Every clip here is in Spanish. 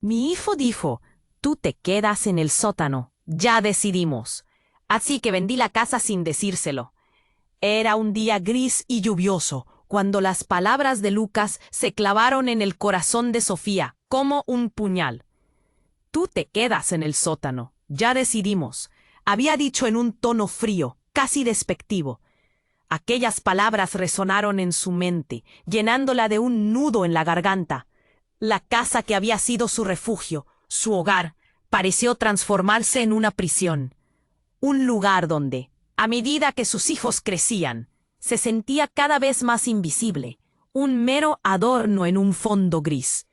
Mi hijo dijo, tú te quedas en el sótano. Ya decidimos. Así que vendí la casa sin decírselo. Era un día gris y lluvioso, cuando las palabras de Lucas se clavaron en el corazón de Sofía, como un puñal. Tú te quedas en el sótano. Ya decidimos. Había dicho en un tono frío, casi despectivo. Aquellas palabras resonaron en su mente, llenándola de un nudo en la garganta. La casa que había sido su refugio, su hogar, pareció transformarse en una prisión. Un lugar donde, a medida que sus hijos crecían, se sentía cada vez más invisible, un mero adorno en un fondo gris.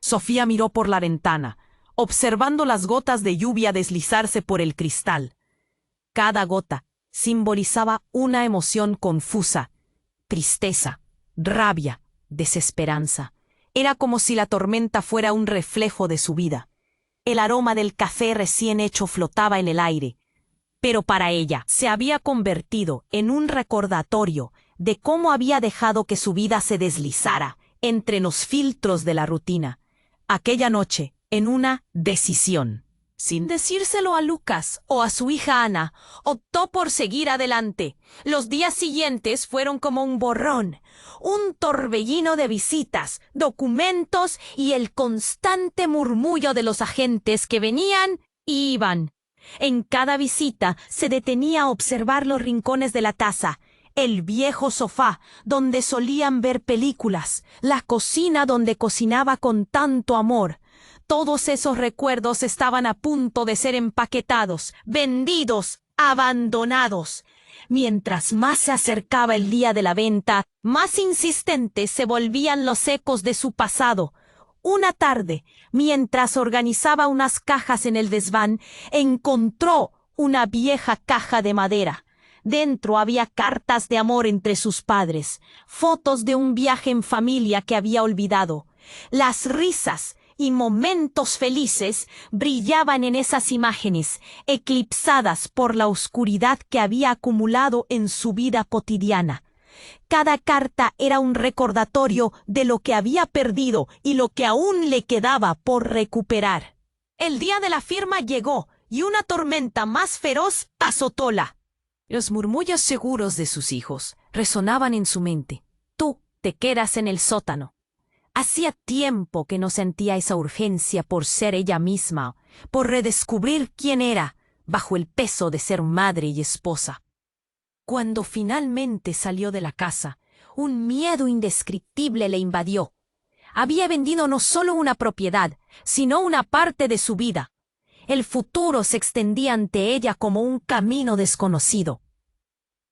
Sofía miró por la ventana, observando las gotas de lluvia deslizarse por el cristal. Cada gota simbolizaba una emoción confusa: tristeza, rabia, desesperanza. Era como si la tormenta fuera un reflejo de su vida. El aroma del café recién hecho flotaba en el aire, pero para ella se había convertido en un recordatorio de cómo había dejado que su vida se deslizara entre los filtros de la rutina. Aquella noche, en una decisión, sin decírselo a Lucas o a su hija Ana, optó por seguir adelante. Los días siguientes fueron como un borrón, un torbellino de visitas, documentos y el constante murmullo de los agentes que venían y iban. En cada visita se detenía a observar los rincones de la casa, el viejo sofá donde solían ver películas, la cocina donde cocinaba con tanto amor. Todos esos recuerdos estaban a punto de ser empaquetados, vendidos, abandonados. Mientras más se acercaba el día de la venta, más insistentes se volvían los ecos de su pasado. Una tarde, mientras organizaba unas cajas en el desván, encontró una vieja caja de madera. Dentro había cartas de amor entre sus padres, fotos de un viaje en familia que había olvidado. Las risas y momentos felices brillaban en esas imágenes, eclipsadas por la oscuridad que había acumulado en su vida cotidiana. Cada carta era un recordatorio de lo que había perdido y lo que aún le quedaba por recuperar. El día de la firma llegó y una tormenta más feroz azotóla. Los murmullos seguros de sus hijos resonaban en su mente. Tú te quedas en el sótano. Hacía tiempo que no sentía esa urgencia por ser ella misma, por redescubrir quién era, bajo el peso de ser madre y esposa. Cuando finalmente salió de la casa, un miedo indescriptible le invadió. Había vendido no solo una propiedad, sino una parte de su vida. El futuro se extendía ante ella como un camino desconocido.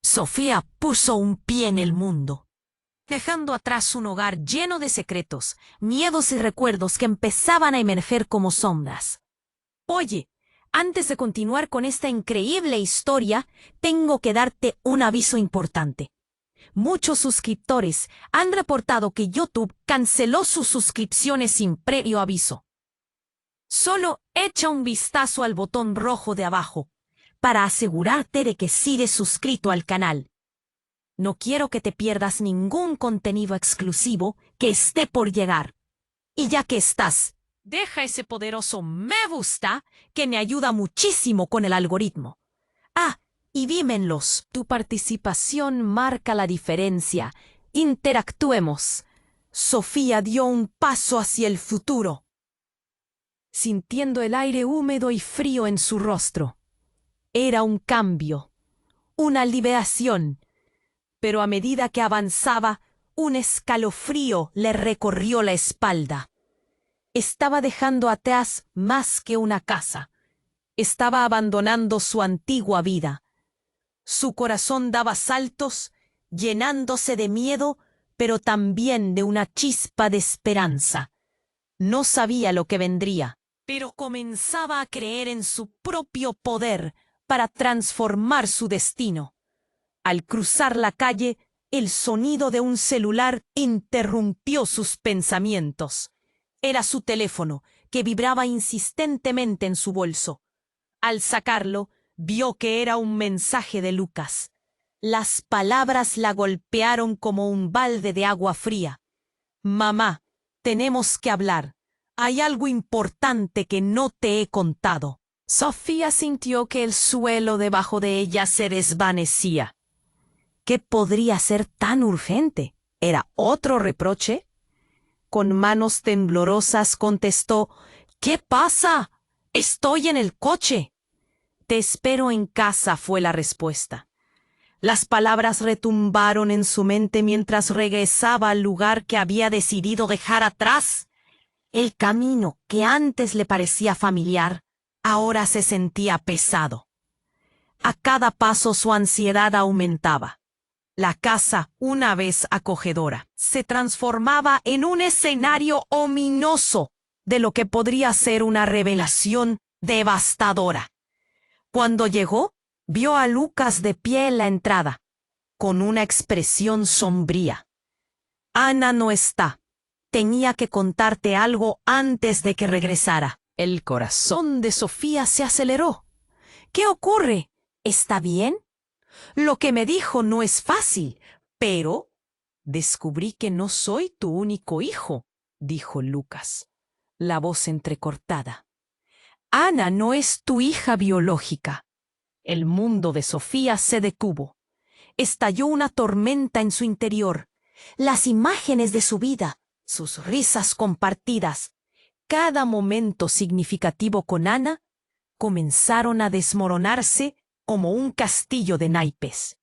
Sofía puso un pie en el mundo, dejando atrás un hogar lleno de secretos, miedos y recuerdos que empezaban a emerger como sombras. Oye, antes de continuar con esta increíble historia, tengo que darte un aviso importante. Muchos suscriptores han reportado que YouTube canceló sus suscripciones sin previo aviso. Solo echa un vistazo al botón rojo de abajo para asegurarte de que sigues suscrito al canal. No quiero que te pierdas ningún contenido exclusivo que esté por llegar. Y ya que estás, deja ese poderoso me gusta que me ayuda muchísimo con el algoritmo. Ah, y dímenlos, tu participación marca la diferencia. Interactuemos. Sofía dio un paso hacia el futuro, sintiendo el aire húmedo y frío en su rostro. Era un cambio, una liberación, pero a medida que avanzaba, un escalofrío le recorrió la espalda. Estaba dejando atrás más que una casa. Estaba abandonando su antigua vida. Su corazón daba saltos, llenándose de miedo, pero también de una chispa de esperanza. No sabía lo que vendría, pero comenzaba a creer en su propio poder para transformar su destino. Al cruzar la calle, el sonido de un celular interrumpió sus pensamientos. Era su teléfono, que vibraba insistentemente en su bolso. Al sacarlo, vio que era un mensaje de Lucas. Las palabras la golpearon como un balde de agua fría. «Mamá, tenemos que hablar. Hay algo importante que no te he contado. Sofía sintió que el suelo debajo de ella se desvanecía. ¿Qué podría ser tan urgente? ¿Era otro reproche? Con manos temblorosas contestó: ¿Qué pasa? Estoy en el coche. Te espero en casa, fue la respuesta. Las palabras retumbaron en su mente mientras regresaba al lugar que había decidido dejar atrás. El camino que antes le parecía familiar, ahora se sentía pesado. A cada paso su ansiedad aumentaba. La casa, una vez acogedora, se transformaba en un escenario ominoso de lo que podría ser una revelación devastadora. Cuando llegó, vio a Lucas de pie en la entrada, con una expresión sombría. Ana no está. Tenía que contarte algo antes de que regresara. El corazón de Sofía se aceleró. ¿Qué ocurre? ¿Está bien? Lo que me dijo no es fácil, pero descubrí que no soy tu único hijo, dijo Lucas, la voz entrecortada. Ana no es tu hija biológica. El mundo de Sofía se detuvo. Estalló una tormenta en su interior. Las imágenes de su vida, sus risas compartidas, cada momento significativo con Ana, comenzaron a desmoronarse como un castillo de naipes.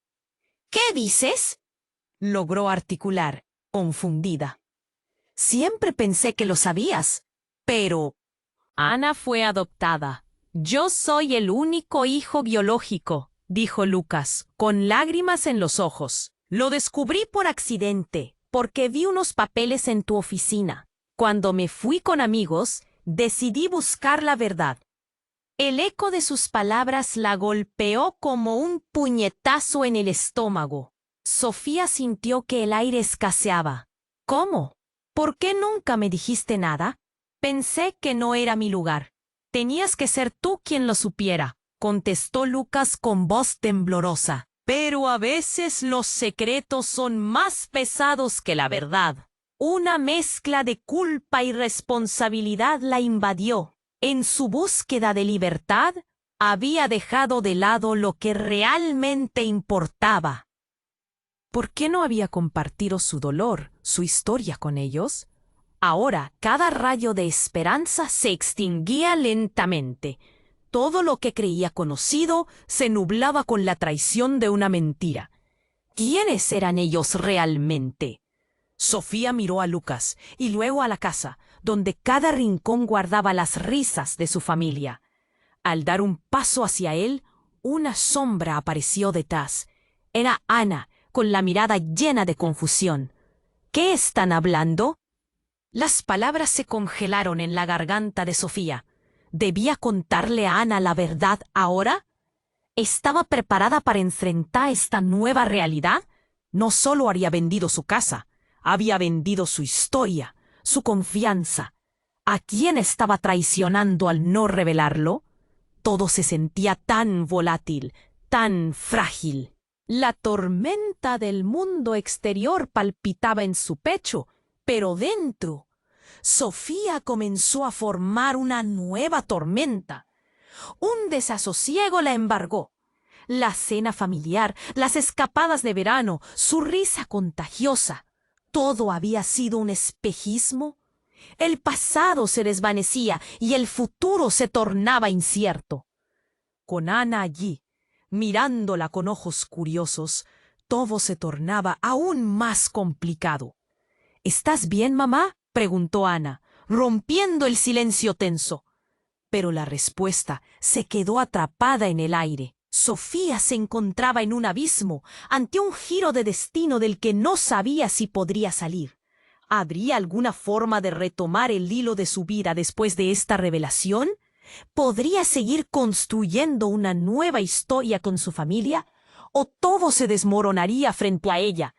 ¿Qué dices? Logró articular, confundida. Siempre pensé que lo sabías, pero... Ana fue adoptada. Yo soy el único hijo biológico, dijo Lucas, con lágrimas en los ojos. Lo descubrí por accidente, porque vi unos papeles en tu oficina. Cuando me fui con amigos, decidí buscar la verdad. El eco de sus palabras la golpeó como un puñetazo en el estómago. Sofía sintió que el aire escaseaba. ¿Cómo? ¿Por qué nunca me dijiste nada? Pensé que no era mi lugar. Tenías que ser tú quien lo supiera, contestó Lucas con voz temblorosa. Pero a veces los secretos son más pesados que la verdad. Una mezcla de culpa y responsabilidad la invadió. En su búsqueda de libertad, había dejado de lado lo que realmente importaba. ¿Por qué no había compartido su dolor, su historia con ellos? Ahora, cada rayo de esperanza se extinguía lentamente. Todo lo que creía conocido se nublaba con la traición de una mentira. ¿Quiénes eran ellos realmente? Sofía miró a Lucas y luego a la casa, donde cada rincón guardaba las risas de su familia. Al dar un paso hacia él, una sombra apareció detrás. Era Ana, con la mirada llena de confusión. ¿Qué están hablando? Las palabras se congelaron en la garganta de Sofía. ¿Debía contarle a Ana la verdad ahora? ¿Estaba preparada para enfrentar esta nueva realidad? No solo había vendido su casa, había vendido su historia, su confianza. ¿A quién estaba traicionando al no revelarlo? Todo se sentía tan volátil, tan frágil. La tormenta del mundo exterior palpitaba en su pecho, pero dentro, Sofía comenzó a formar una nueva tormenta. Un desasosiego la embargó. La cena familiar, las escapadas de verano, su risa contagiosa. ¿Todo había sido un espejismo? El pasado se desvanecía y el futuro se tornaba incierto. Con Ana allí, mirándola con ojos curiosos, todo se tornaba aún más complicado. ¿Estás bien, mamá?, preguntó Ana, rompiendo el silencio tenso. Pero la respuesta se quedó atrapada en el aire. Sofía se encontraba en un abismo, ante un giro de destino del que no sabía si podría salir. ¿Habría alguna forma de retomar el hilo de su vida después de esta revelación? ¿Podría seguir construyendo una nueva historia con su familia? ¿O todo se desmoronaría frente a ella?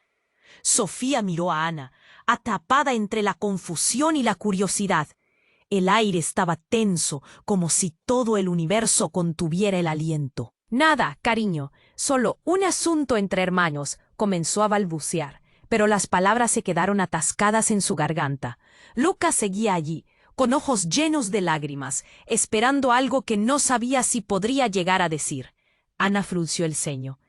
Sofía miró a Ana, atrapada entre la confusión y la curiosidad. El aire estaba tenso, como si todo el universo contuviera el aliento. Nada, cariño, solo un asunto entre hermanos, comenzó a balbucear, pero las palabras se quedaron atascadas en su garganta. Lucas seguía allí, con ojos llenos de lágrimas, esperando algo que no sabía si podría llegar a decir. Ana frunció el ceño.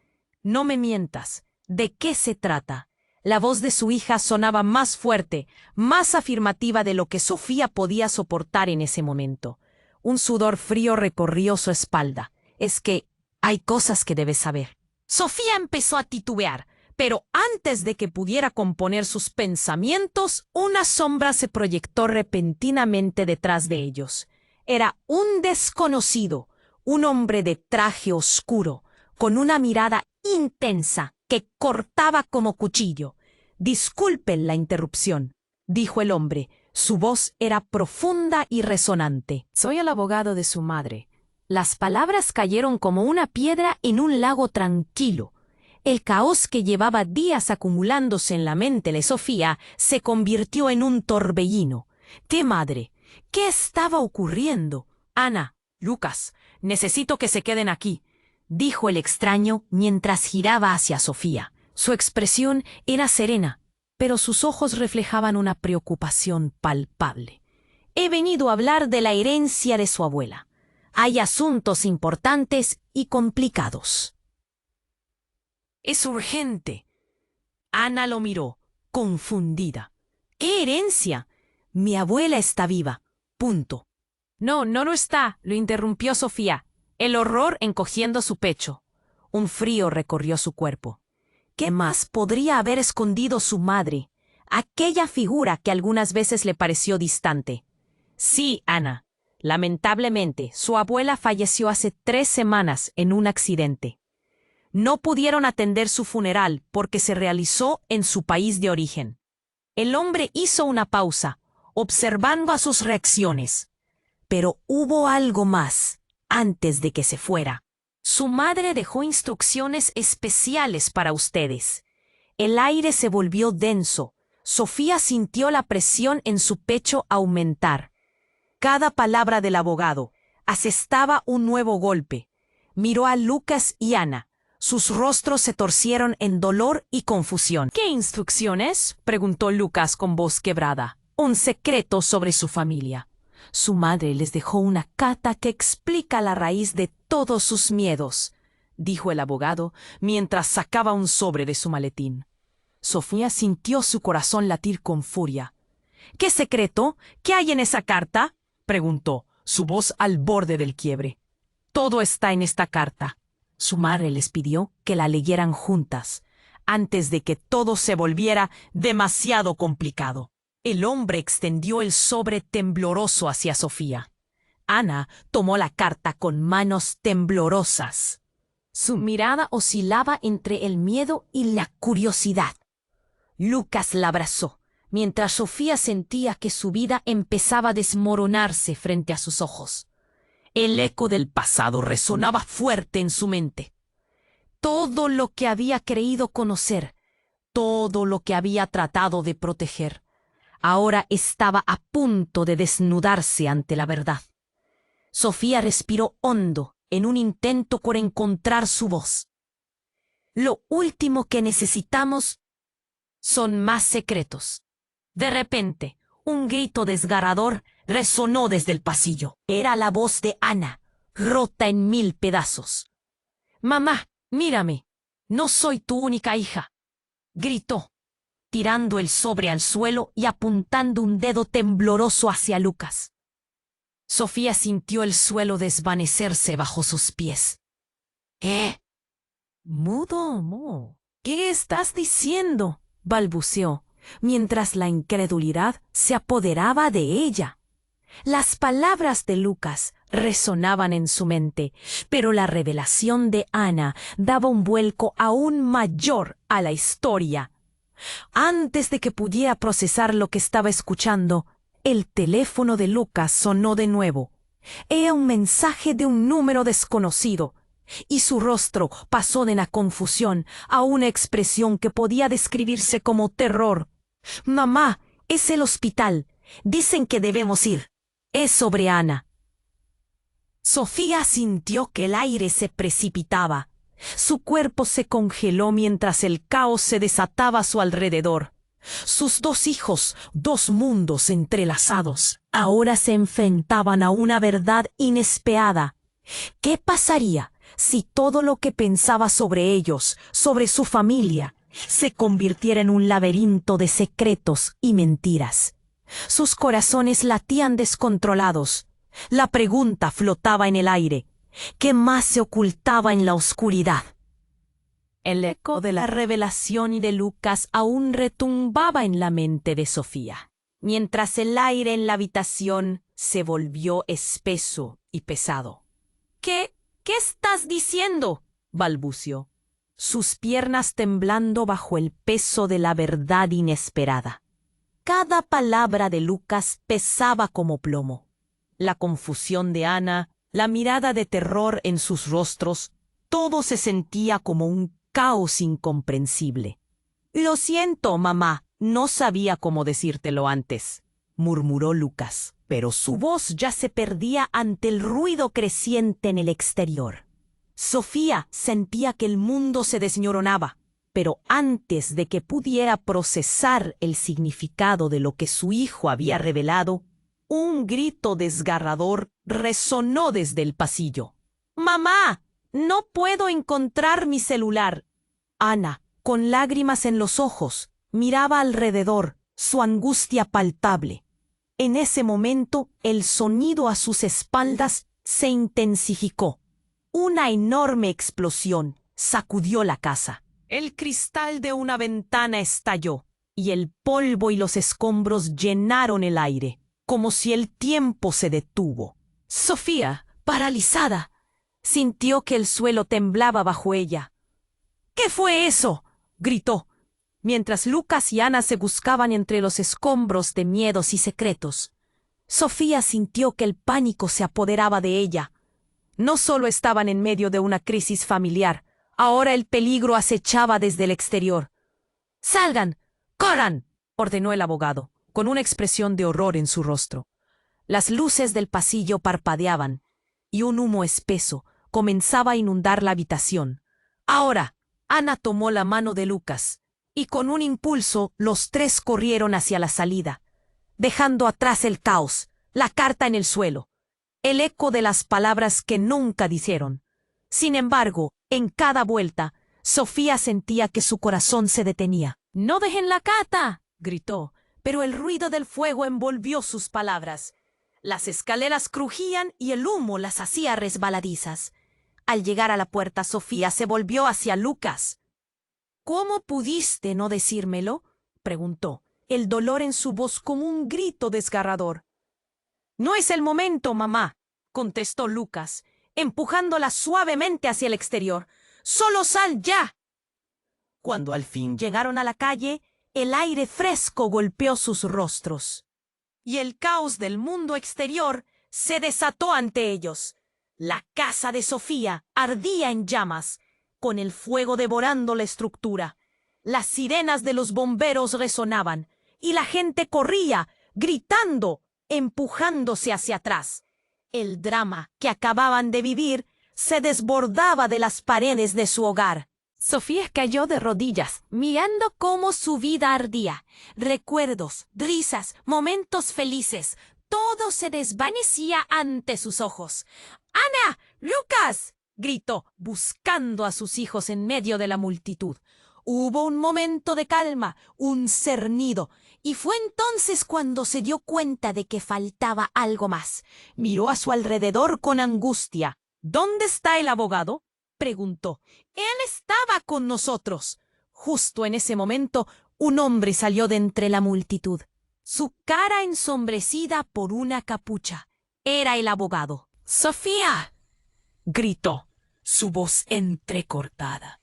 No me mientas. ¿De qué se trata? La voz de su hija sonaba más fuerte, más afirmativa de lo que Sofía podía soportar en ese momento. Un sudor frío recorrió su espalda. Es que hay cosas que debes saber. Sofía empezó a titubear, pero antes de que pudiera componer sus pensamientos, una sombra se proyectó repentinamente detrás de ellos. Era un desconocido, un hombre de traje oscuro, con una mirada intensa que cortaba como cuchillo. Disculpen la interrupción, dijo el hombre. Su voz era profunda y resonante. Soy el abogado de su madre. Las palabras cayeron como una piedra en un lago tranquilo. El caos que llevaba días acumulándose en la mente de Sofía se convirtió en un torbellino. ¿Qué madre? ¿Qué estaba ocurriendo? Ana, Lucas, necesito que se queden aquí, dijo el extraño mientras giraba hacia Sofía. Su expresión era serena, pero sus ojos reflejaban una preocupación palpable. He venido a hablar de la herencia de su abuela. Hay asuntos importantes y complicados. Es urgente. Ana lo miró, confundida. ¿Qué herencia? Mi abuela está viva. Punto. No está, lo interrumpió Sofía, el horror encogiendo su pecho. Un frío recorrió su cuerpo. ¿Qué más podría haber escondido su madre? Aquella figura que algunas veces le pareció distante. Sí, Ana. Lamentablemente, su abuela falleció hace 3 semanas en un accidente. No pudieron atender su funeral porque se realizó en su país de origen. El hombre hizo una pausa, observando a sus reacciones. Pero hubo algo más antes de que se fuera. Su madre dejó instrucciones especiales para ustedes. El aire se volvió denso. Sofía sintió la presión en su pecho aumentar. Cada palabra del abogado asestaba un nuevo golpe. Miró a Lucas y Ana. Sus rostros se torcieron en dolor y confusión. ¿Qué instrucciones? Preguntó Lucas con voz quebrada. Un secreto sobre su familia. Su madre les dejó una carta que explica la raíz de todos sus miedos, dijo el abogado mientras sacaba un sobre de su maletín. Sofía sintió su corazón latir con furia. ¿Qué secreto? ¿Qué hay en esa carta? Preguntó, su voz al borde del quiebre. Todo está en esta carta. Su madre les pidió que la leyeran juntas, antes de que todo se volviera demasiado complicado. El hombre extendió el sobre tembloroso hacia Sofía. Ana tomó la carta con manos temblorosas. Su mirada oscilaba entre el miedo y la curiosidad. Lucas la abrazó, mientras Sofía sentía que su vida empezaba a desmoronarse frente a sus ojos. El eco del pasado resonaba fuerte en su mente. Todo lo que había creído conocer, todo lo que había tratado de proteger, ahora estaba a punto de desnudarse ante la verdad. Sofía respiró hondo en un intento por encontrar su voz. Lo último que necesitamos son más secretos. De repente, un grito desgarrador resonó desde el pasillo. Era la voz de Ana, rota en 1000 pedazos. «Mamá, mírame. No soy tu única hija», gritó, tirando el sobre al suelo y apuntando un dedo tembloroso hacia Lucas. Sofía sintió el suelo desvanecerse bajo sus pies. Mudo, ¿qué estás diciendo?», balbuceó, mientras la incredulidad se apoderaba de ella. Las palabras de Lucas resonaban en su mente, pero la revelación de Ana daba un vuelco aún mayor a la historia. Antes de que pudiera procesar lo que estaba escuchando, el teléfono de Lucas sonó de nuevo. Era un mensaje de un número desconocido, y su rostro pasó de la confusión a una expresión que podía describirse como terror. «Mamá, es el hospital. Dicen que debemos ir. Es sobre Ana». Sofía sintió que el aire se precipitaba. Su cuerpo se congeló mientras el caos se desataba a su alrededor. Sus dos hijos, dos mundos entrelazados, ahora se enfrentaban a una verdad inesperada. ¿Qué pasaría si todo lo que pensaba sobre ellos, sobre su familia, se convirtiera en un laberinto de secretos y mentiras? Sus corazones latían descontrolados. La pregunta flotaba en el aire. ¿Qué más se ocultaba en la oscuridad? El eco de la revelación de Lucas aún retumbaba en la mente de Sofía, mientras el aire en la habitación se volvió espeso y pesado. ¿Qué estás diciendo?, balbució, sus piernas temblando bajo el peso de la verdad inesperada. Cada palabra de Lucas pesaba como plomo. La confusión de Ana, la mirada de terror en sus rostros, todo se sentía como un caos incomprensible. «Lo siento, mamá, no sabía cómo decírtelo antes», murmuró Lucas, pero su voz ya se perdía ante el ruido creciente en el exterior. Sofía sentía que el mundo se desmoronaba, pero antes de que pudiera procesar el significado de lo que su hijo había revelado, un grito desgarrador resonó desde el pasillo. «¡Mamá! No puedo encontrar mi celular». Ana, con lágrimas en los ojos, miraba alrededor, su angustia palpable. En ese momento, el sonido a sus espaldas se intensificó. Una enorme explosión sacudió la casa. El cristal de una ventana estalló, y el polvo y los escombros llenaron el aire, como si el tiempo se detuvo. Sofía, paralizada, sintió que el suelo temblaba bajo ella. «¿Qué fue eso?», gritó, mientras Lucas y Ana se buscaban entre los escombros de miedos y secretos. Sofía sintió que el pánico se apoderaba de ella. No solo estaban en medio de una crisis familiar, ahora el peligro acechaba desde el exterior. «¡Salgan! ¡Corran!», ordenó el abogado, con una expresión de horror en su rostro. Las luces del pasillo parpadeaban, y un humo espeso comenzaba a inundar la habitación. Ahora, Ana tomó la mano de Lucas, y con un impulso los tres corrieron hacia la salida, dejando atrás el caos, la carta en el suelo, el eco de las palabras que nunca dijeron. Sin embargo, en cada vuelta, Sofía sentía que su corazón se detenía. «¡No dejen la carta!», gritó, pero el ruido del fuego envolvió sus palabras. Las escaleras crujían y el humo las hacía resbaladizas. Al llegar a la puerta, Sofía se volvió hacia Lucas. «¿Cómo pudiste no decírmelo?», preguntó, el dolor en su voz como un grito desgarrador. «No es el momento, mamá», contestó Lucas, empujándola suavemente hacia el exterior. «Solo sal ya». Cuando al fin llegaron a la calle, el aire fresco golpeó sus rostros, y el caos del mundo exterior se desató ante ellos. La casa de Sofía ardía en llamas, con el fuego devorando la estructura. Las sirenas de los bomberos resonaban, y la gente corría, gritando, empujándose hacia atrás. El drama que acababan de vivir se desbordaba de las paredes de su hogar. Sofía cayó de rodillas, mirando cómo su vida ardía. Recuerdos, risas, momentos felices, todo se desvanecía ante sus ojos. «¡Ana! ¡Lucas!», gritó, buscando a sus hijos en medio de la multitud. Hubo un momento de calma, un cernido, y fue entonces cuando se dio cuenta de que faltaba algo más. Miró a su alrededor con angustia. «¿Dónde está el abogado?», preguntó. «Él estaba con nosotros». Justo en ese momento, un hombre salió de entre la multitud, su cara ensombrecida por una capucha. Era el abogado. «¡Sofía!», gritó, su voz entrecortada.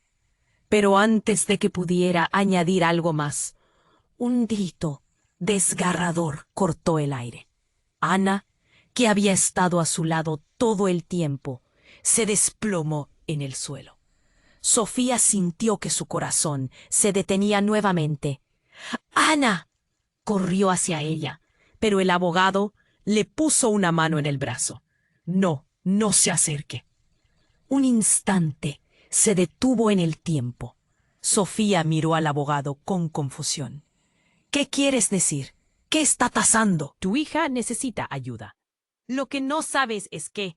Pero antes de que pudiera añadir algo más, un grito desgarrador cortó el aire. Ana, que había estado a su lado todo el tiempo, se desplomó en el suelo. Sofía sintió que su corazón se detenía nuevamente. «¡Ana!», corrió hacia ella, pero el abogado le puso una mano en el brazo. No se acerque». Un instante se detuvo en el tiempo. Sofía miró al abogado con confusión. ¿Qué quieres decir? ¿Qué está pasando? Tu hija necesita ayuda. Lo que no sabes es que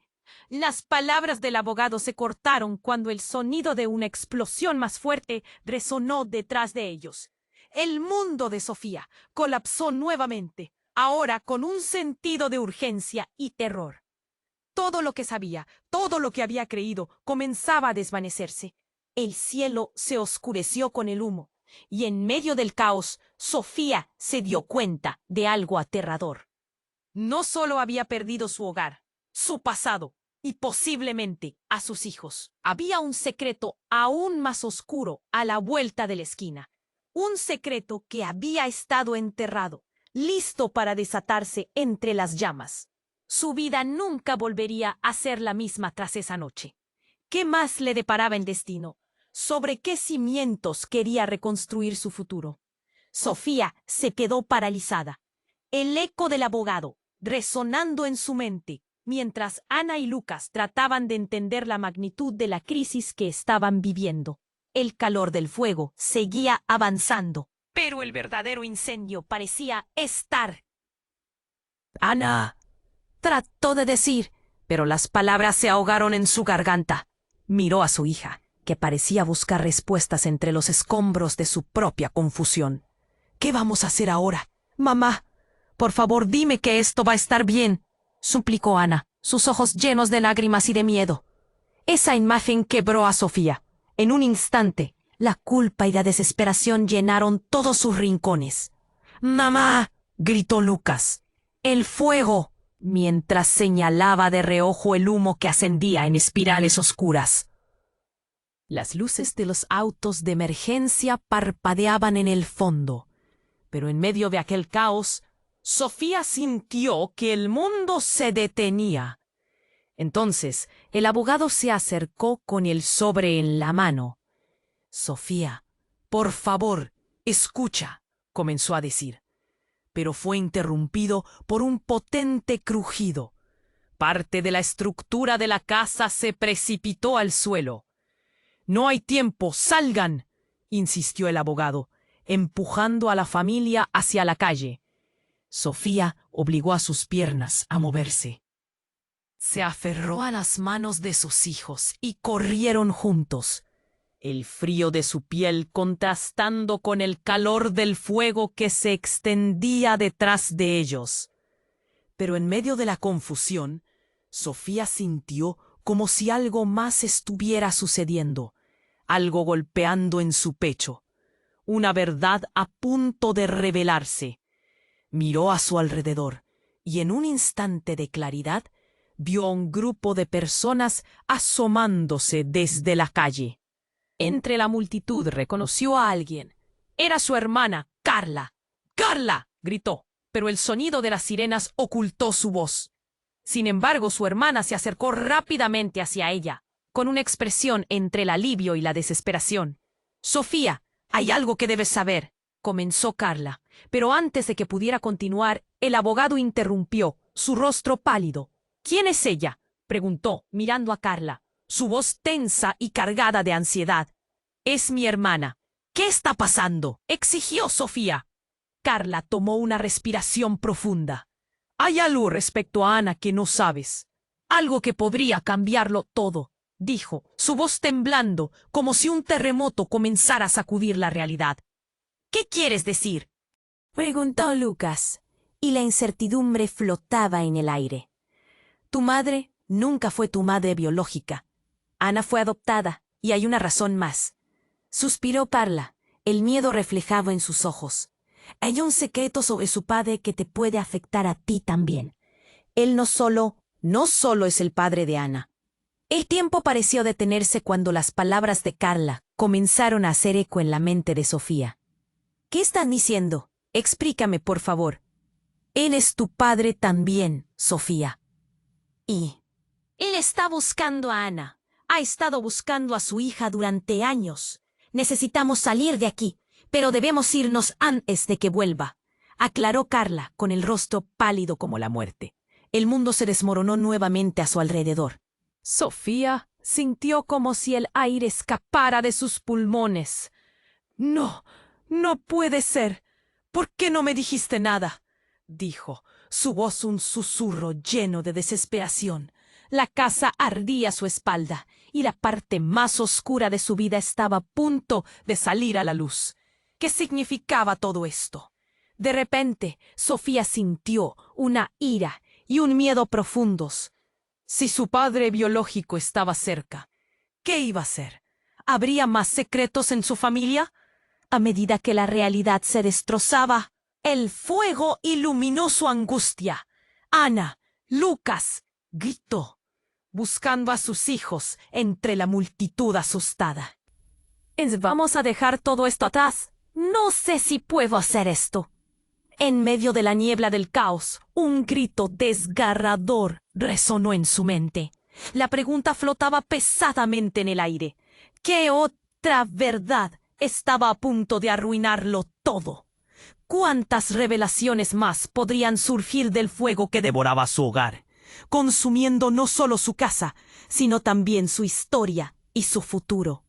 las palabras del abogado se cortaron cuando el sonido de una explosión más fuerte resonó detrás de ellos. El mundo de Sofía colapsó nuevamente, ahora con un sentido de urgencia y terror. Todo lo que sabía, todo lo que había creído, comenzaba a desvanecerse. El cielo se oscureció con el humo, y en medio del caos, Sofía se dio cuenta de algo aterrador. No solo había perdido su hogar, su pasado y posiblemente a sus hijos. Había un secreto aún más oscuro a la vuelta de la esquina. Un secreto que había estado enterrado, listo para desatarse entre las llamas. Su vida nunca volvería a ser la misma tras esa noche. ¿Qué más le deparaba el destino? ¿Sobre qué cimientos quería reconstruir su futuro? Sofía se quedó paralizada. El eco del abogado, resonando en su mente, mientras Ana y Lucas trataban de entender la magnitud de la crisis que estaban viviendo. El calor del fuego seguía avanzando, pero el verdadero incendio parecía estar. Ana, trató de decir, pero las palabras se ahogaron en su garganta. Miró a su hija, que parecía buscar respuestas entre los escombros de su propia confusión. ¿Qué vamos a hacer ahora? Mamá, por favor, dime que esto va a estar bien, suplicó Ana, sus ojos llenos de lágrimas y de miedo. Esa imagen quebró a Sofía. En un instante, la culpa y la desesperación llenaron todos sus rincones. ¡Mamá!, gritó Lucas. ¡El fuego!, mientras señalaba de reojo el humo que ascendía en espirales oscuras. Las luces de los autos de emergencia parpadeaban en el fondo, pero en medio de aquel caos, Sofía sintió que el mundo se detenía. Entonces, el abogado se acercó con el sobre en la mano. Sofía, por favor, escucha, comenzó a decir, pero fue interrumpido por un potente crujido. Parte de la estructura de la casa se precipitó al suelo. No hay tiempo, salgan, insistió el abogado, empujando a la familia hacia la calle. Sofía obligó a sus piernas a moverse. Se aferró a las manos de sus hijos y corrieron juntos, el frío de su piel contrastando con el calor del fuego que se extendía detrás de ellos. Pero en medio de la confusión, Sofía sintió como si algo más estuviera sucediendo, algo golpeando en su pecho, una verdad a punto de revelarse. Miró a su alrededor y en un instante de claridad vio a un grupo de personas asomándose desde la calle. Entre la multitud reconoció a alguien. Era su hermana, Carla. ¡Carla!, gritó, pero el sonido de las sirenas ocultó su voz. Sin embargo, su hermana se acercó rápidamente hacia ella, con una expresión entre el alivio y la desesperación. «Sofía, hay algo que debes saber», comenzó Carla, pero antes de que pudiera continuar, el abogado interrumpió, su rostro pálido. «¿Quién es ella?», preguntó, mirando a Carla, su voz tensa y cargada de ansiedad. «Es mi hermana». «¿Qué está pasando?», exigió Sofía. Carla tomó una respiración profunda. «Hay algo respecto a Ana que no sabes. Algo que podría cambiarlo todo», dijo, su voz temblando, como si un terremoto comenzara a sacudir la realidad. «¿Qué quieres decir?», preguntó Lucas, y la incertidumbre flotaba en el aire. «Tu madre nunca fue tu madre biológica. Ana fue adoptada, y hay una razón más», suspiró Carla, el miedo reflejado en sus ojos. «Hay un secreto sobre su padre que te puede afectar a ti también. Él no solo es el padre de Ana». El tiempo pareció detenerse cuando las palabras de Carla comenzaron a hacer eco en la mente de Sofía. «¿Qué están diciendo? Explícame, por favor». «Él es tu padre también, Sofía. Y él está buscando a Ana. Ha estado buscando a su hija durante años. Necesitamos salir de aquí, pero debemos irnos antes de que vuelva», aclaró Carla, con el rostro pálido como la muerte. El mundo se desmoronó nuevamente a su alrededor. Sofía sintió como si el aire escapara de sus pulmones. «No, no puede ser. ¿Por qué no me dijiste nada?, dijo, su voz un susurro lleno de desesperación. La casa ardía a su espalda, y la parte más oscura de su vida estaba a punto de salir a la luz. ¿Qué significaba todo esto? De repente, Sofía sintió una ira y un miedo profundos. Si su padre biológico estaba cerca, ¿qué iba a hacer? ¿Habría más secretos en su familia? A medida que la realidad se destrozaba, el fuego iluminó su angustia. Ana, Lucas, gritó, buscando a sus hijos entre la multitud asustada. ¿Vamos a dejar todo esto atrás? No sé si puedo hacer esto. En medio de la niebla del caos, un grito desgarrador resonó en su mente. La pregunta flotaba pesadamente en el aire. ¿Qué otra verdad estaba a punto de arruinarlo todo? ¿Cuántas revelaciones más podrían surgir del fuego que devoraba su hogar, consumiendo no solo su casa, sino también su historia y su futuro?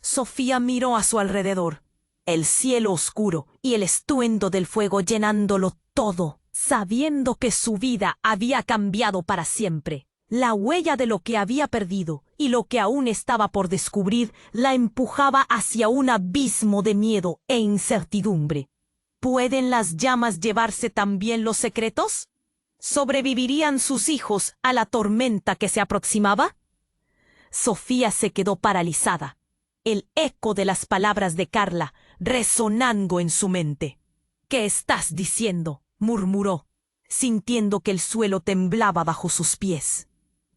Sofía miró a su alrededor, el cielo oscuro y el estruendo del fuego llenándolo todo, sabiendo que su vida había cambiado para siempre. La huella de lo que había perdido y lo que aún estaba por descubrir la empujaba hacia un abismo de miedo e incertidumbre. ¿Pueden las llamas llevarse también los secretos? ¿Sobrevivirían sus hijos a la tormenta que se aproximaba? Sofía se quedó paralizada, el eco de las palabras de Carla resonando en su mente. ¿Qué estás diciendo?, murmuró, sintiendo que el suelo temblaba bajo sus pies.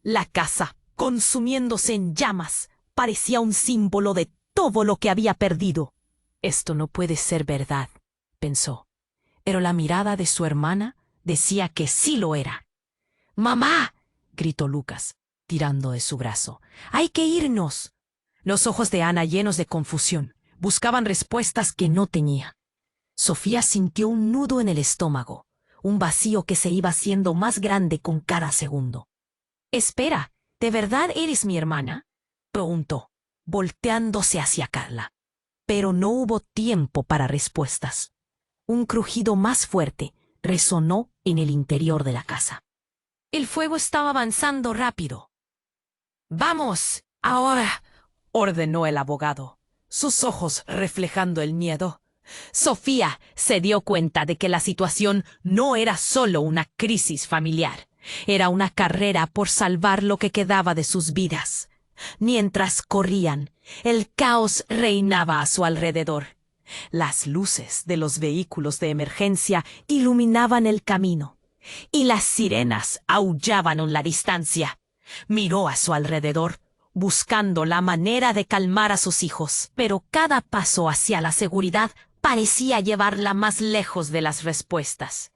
La casa, consumiéndose en llamas, parecía un símbolo de todo lo que había perdido. Esto no puede ser verdad, pensó, pero la mirada de su hermana decía que sí lo era. ¡Mamá!, gritó Lucas, tirando de su brazo. ¡Hay que irnos! Los ojos de Ana, llenos de confusión, buscaban respuestas que no tenía. Sofía sintió un nudo en el estómago, un vacío que se iba haciendo más grande con cada segundo. «Espera, ¿de verdad eres mi hermana?», preguntó, volteándose hacia Carla. Pero no hubo tiempo para respuestas. Un crujido más fuerte resonó en el interior de la casa. El fuego estaba avanzando rápido. «¡Vamos, ahora!», ordenó el abogado, sus ojos reflejando el miedo. Sofía se dio cuenta de que la situación no era solo una crisis familiar, era una carrera por salvar lo que quedaba de sus vidas. Mientras corrían, el caos reinaba a su alrededor. Las luces de los vehículos de emergencia iluminaban el camino, y las sirenas aullaban en la distancia. Miró a su alrededor, buscando la manera de calmar a sus hijos, pero cada paso hacia la seguridad parecía llevarla más lejos de las respuestas.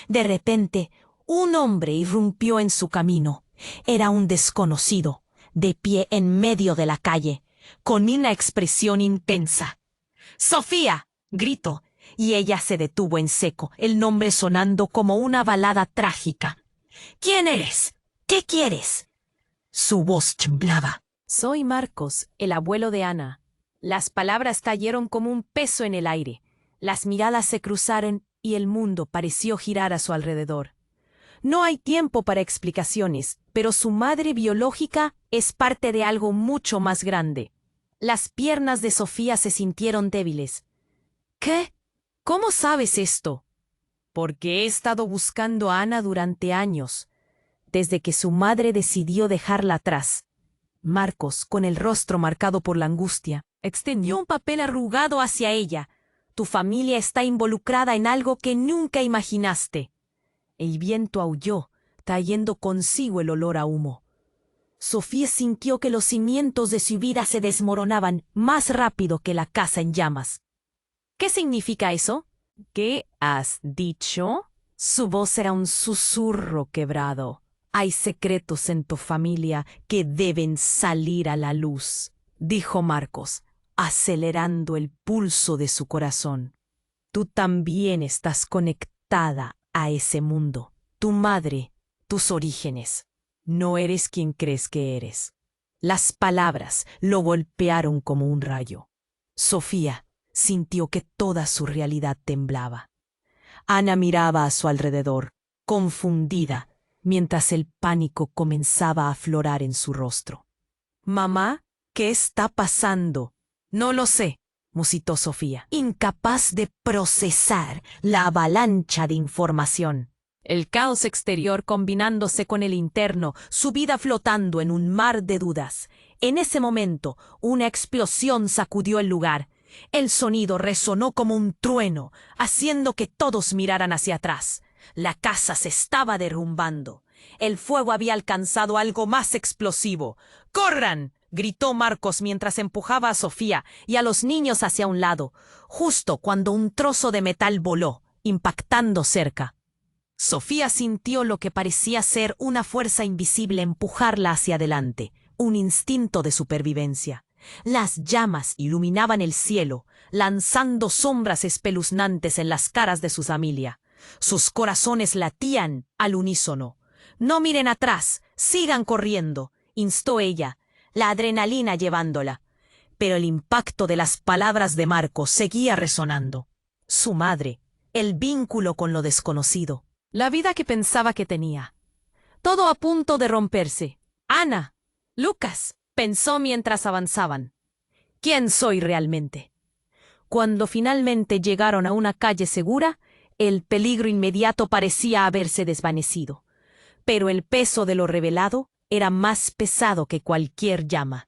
De repente, un hombre irrumpió en su camino. Era un desconocido, de pie en medio de la calle, con una expresión intensa. «¡Sofía!», gritó, y ella se detuvo en seco, el nombre sonando como una balada trágica. «¿Quién eres? ¿Qué quieres?». Su voz temblaba. «Soy Marcos, el abuelo de Ana». Las palabras cayeron como un peso en el aire. Las miradas se cruzaron y el mundo pareció girar a su alrededor. No hay tiempo para explicaciones, pero su madre biológica es parte de algo mucho más grande. Las piernas de Sofía se sintieron débiles. «¿Qué? ¿Cómo sabes esto?». «Porque he estado buscando a Ana durante años, desde que su madre decidió dejarla atrás». Marcos, con el rostro marcado por la angustia, extendió un papel arrugado hacia ella. «Tu familia está involucrada en algo que nunca imaginaste». El viento aulló, trayendo consigo el olor a humo. Sofía sintió que los cimientos de su vida se desmoronaban más rápido que la casa en llamas. «¿Qué significa eso?». «¿Qué has dicho?». Su voz era un susurro quebrado. «Hay secretos en tu familia que deben salir a la luz», dijo Marcos, acelerando el pulso de su corazón. «Tú también estás conectada a ese mundo. Tu madre, tus orígenes. No eres quien crees que eres». Las palabras lo golpearon como un rayo. Sofía sintió que toda su realidad temblaba. Ana miraba a su alrededor, confundida, mientras el pánico comenzaba a aflorar en su rostro. «Mamá, ¿qué está pasando?» «No lo sé», musitó Sofía, incapaz de procesar la avalancha de información. El caos exterior combinándose con el interno, su vida flotando en un mar de dudas. En ese momento, una explosión sacudió el lugar. El sonido resonó como un trueno, haciendo que todos miraran hacia atrás. La casa se estaba derrumbando. El fuego había alcanzado algo más explosivo. ¡Corran!, gritó Marcos mientras empujaba a Sofía y a los niños hacia un lado, justo cuando un trozo de metal voló, impactando cerca. Sofía sintió lo que parecía ser una fuerza invisible empujarla hacia adelante, un instinto de supervivencia. Las llamas iluminaban el cielo, lanzando sombras espeluznantes en las caras de su familia. Sus corazones latían al unísono. «No miren atrás, sigan corriendo», instó ella, la adrenalina llevándola. Pero el impacto de las palabras de Marcos seguía resonando. Su madre, el vínculo con lo desconocido, la vida que pensaba que tenía. Todo a punto de romperse. «Ana, Lucas», pensó mientras avanzaban. «¿Quién soy realmente?». Cuando finalmente llegaron a una calle segura, el peligro inmediato parecía haberse desvanecido. Pero el peso de lo revelado era más pesado que cualquier llama.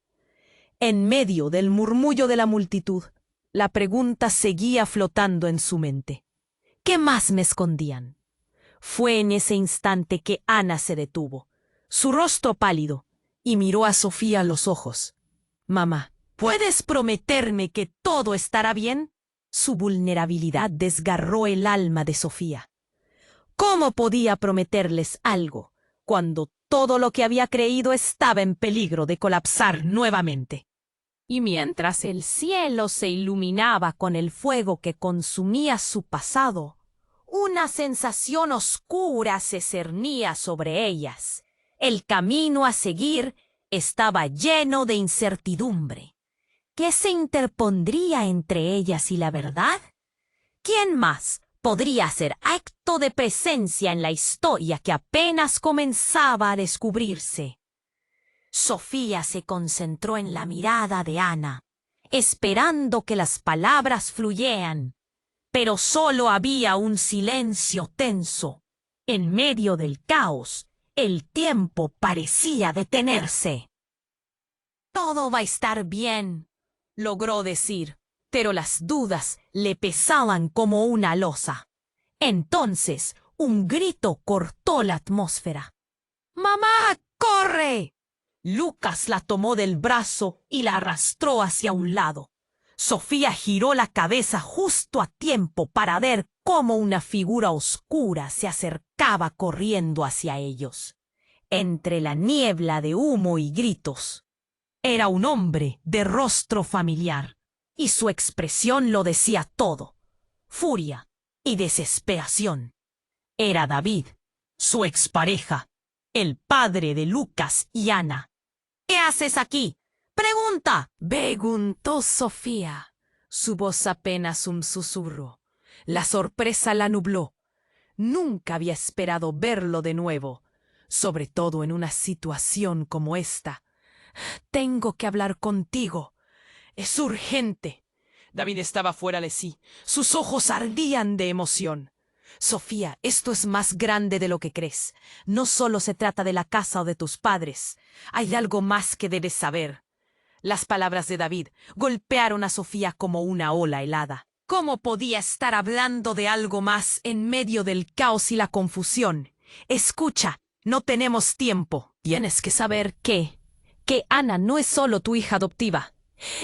En medio del murmullo de la multitud, la pregunta seguía flotando en su mente. ¿Qué más me escondían? Fue en ese instante que Ana se detuvo, su rostro pálido, y miró a Sofía a los ojos. «Mamá, ¿puedes prometerme que todo estará bien?». Su vulnerabilidad desgarró el alma de Sofía. ¿Cómo podía prometerles algo cuando todo lo que había creído estaba en peligro de colapsar nuevamente? Y mientras el cielo se iluminaba con el fuego que consumía su pasado, una sensación oscura se cernía sobre ellas. El camino a seguir estaba lleno de incertidumbre. ¿Qué se interpondría entre ellas y la verdad? ¿Quién más podría hacer acto de presencia en la historia que apenas comenzaba a descubrirse? Sofía se concentró en la mirada de Ana, esperando que las palabras fluyeran, pero solo había un silencio tenso. En medio del caos, el tiempo parecía detenerse. «Todo va a estar bien», logró decir, pero las dudas le pesaban como una losa. Entonces, un grito cortó la atmósfera. «¡Mamá, corre!». Lucas la tomó del brazo y la arrastró hacia un lado. Sofía giró la cabeza justo a tiempo para ver cómo una figura oscura se acercaba corriendo hacia ellos. Entre la niebla de humo y gritos, era un hombre de rostro familiar, y su expresión lo decía todo: furia y desesperación. Era David, su expareja, el padre de Lucas y Ana. «¿Qué haces aquí? ¡Pregunta!», preguntó Sofía. Su voz apenas un susurro. La sorpresa la nubló. Nunca había esperado verlo de nuevo, sobre todo en una situación como esta. «Tengo que hablar contigo. Es urgente». David estaba fuera de sí. Sus ojos ardían de emoción. «Sofía, esto es más grande de lo que crees. No solo se trata de la casa o de tus padres. Hay algo más que debes saber». Las palabras de David golpearon a Sofía como una ola helada. ¿Cómo podía estar hablando de algo más en medio del caos y la confusión? «Escucha, no tenemos tiempo. Tienes que saber que Ana no es solo tu hija adoptiva.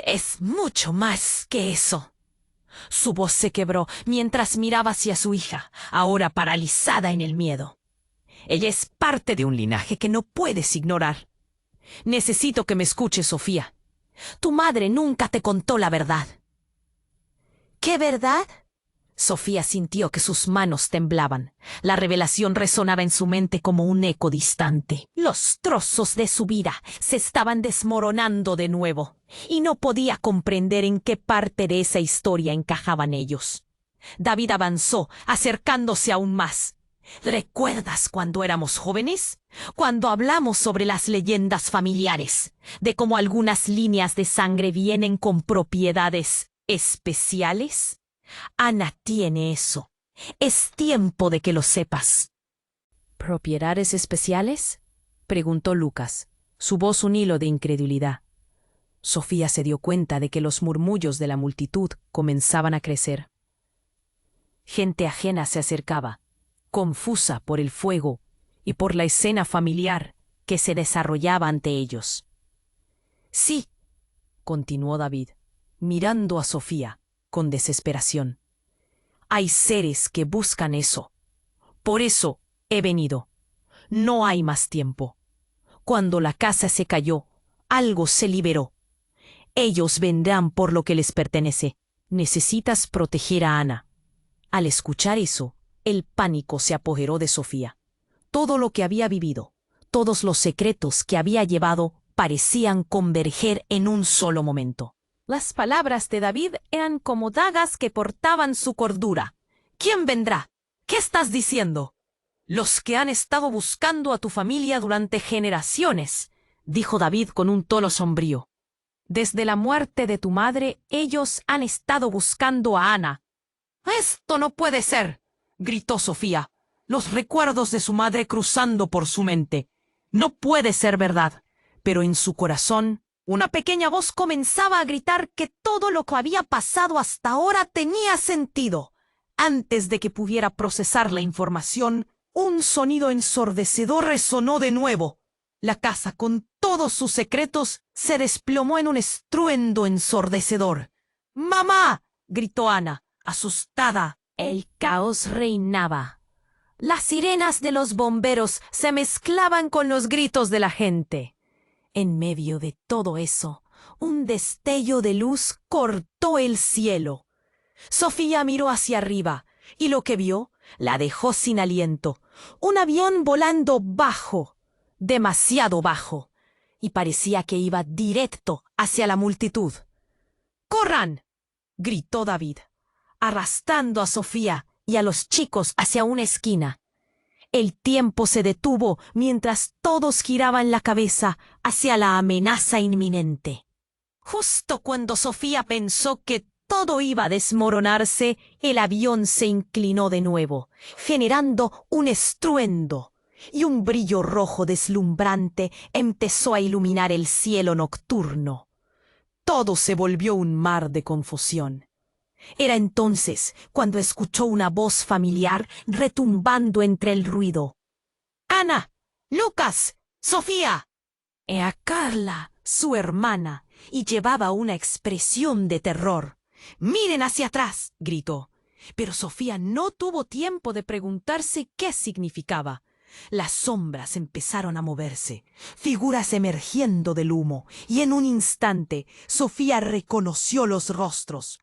Es mucho más que eso». Su voz se quebró mientras miraba hacia su hija, ahora paralizada en el miedo. «Ella es parte de un linaje que no puedes ignorar. Necesito que me escuches, Sofía. Tu madre nunca te contó la verdad». «¿Qué verdad?». Sofía sintió que sus manos temblaban. La revelación resonaba en su mente como un eco distante. Los trozos de su vida se estaban desmoronando de nuevo, y no podía comprender en qué parte de esa historia encajaban ellos. David avanzó, acercándose aún más. ¿Recuerdas cuando éramos jóvenes? Cuando hablamos sobre las leyendas familiares, de cómo algunas líneas de sangre vienen con propiedades especiales. Ana tiene eso. Es tiempo de que lo sepas. ¿Propiedades especiales?, preguntó Lucas, su voz un hilo de incredulidad. Sofía se dio cuenta de que los murmullos de la multitud comenzaban a crecer. Gente ajena se acercaba, confusa por el fuego y por la escena familiar que se desarrollaba ante ellos. Sí, continuó David, mirando a Sofía con desesperación. Hay seres que buscan eso. Por eso he venido. No hay más tiempo. Cuando la casa se cayó, algo se liberó. Ellos vendrán por lo que les pertenece. Necesitas proteger a Ana. Al escuchar eso, el pánico se apoderó de Sofía. Todo lo que había vivido, todos los secretos que había llevado, parecían converger en un solo momento. Las palabras de David eran como dagas que portaban su cordura. ¿Quién vendrá? ¿Qué estás diciendo? Los que han estado buscando a tu familia durante generaciones, dijo David con un tono sombrío. Desde la muerte de tu madre, ellos han estado buscando a Ana. «¡Esto no puede ser!», gritó Sofía, los recuerdos de su madre cruzando por su mente. «No puede ser verdad». Pero en su corazón, una pequeña voz comenzaba a gritar que todo lo que había pasado hasta ahora tenía sentido. Antes de que pudiera procesar la información, un sonido ensordecedor resonó de nuevo. La casa, con todos sus secretos, se desplomó en un estruendo ensordecedor. «¡Mamá!», gritó Ana, asustada. El caos reinaba. Las sirenas de los bomberos se mezclaban con los gritos de la gente. En medio de todo eso, un destello de luz cortó el cielo. Sofía miró hacia arriba, y lo que vio la dejó sin aliento. Un avión volando bajo, demasiado bajo, y parecía que iba directo hacia la multitud. «¡Corran!», gritó David, arrastrando a Sofía y a los chicos hacia una esquina. El tiempo se detuvo mientras todos giraban la cabeza hacia la amenaza inminente. Justo cuando Sofía pensó que todo iba a desmoronarse, el avión se inclinó de nuevo, generando un estruendo, y un brillo rojo deslumbrante empezó a iluminar el cielo nocturno. Todo se volvió un mar de confusión. Era entonces cuando escuchó una voz familiar retumbando entre el ruido. «¡Ana! ¡Lucas! ¡Sofía!». Era Carla, su hermana, y llevaba una expresión de terror. «¡Miren hacia atrás!», gritó. Pero Sofía no tuvo tiempo de preguntarse qué significaba. Las sombras empezaron a moverse, figuras emergiendo del humo, y en un instante Sofía reconoció los rostros.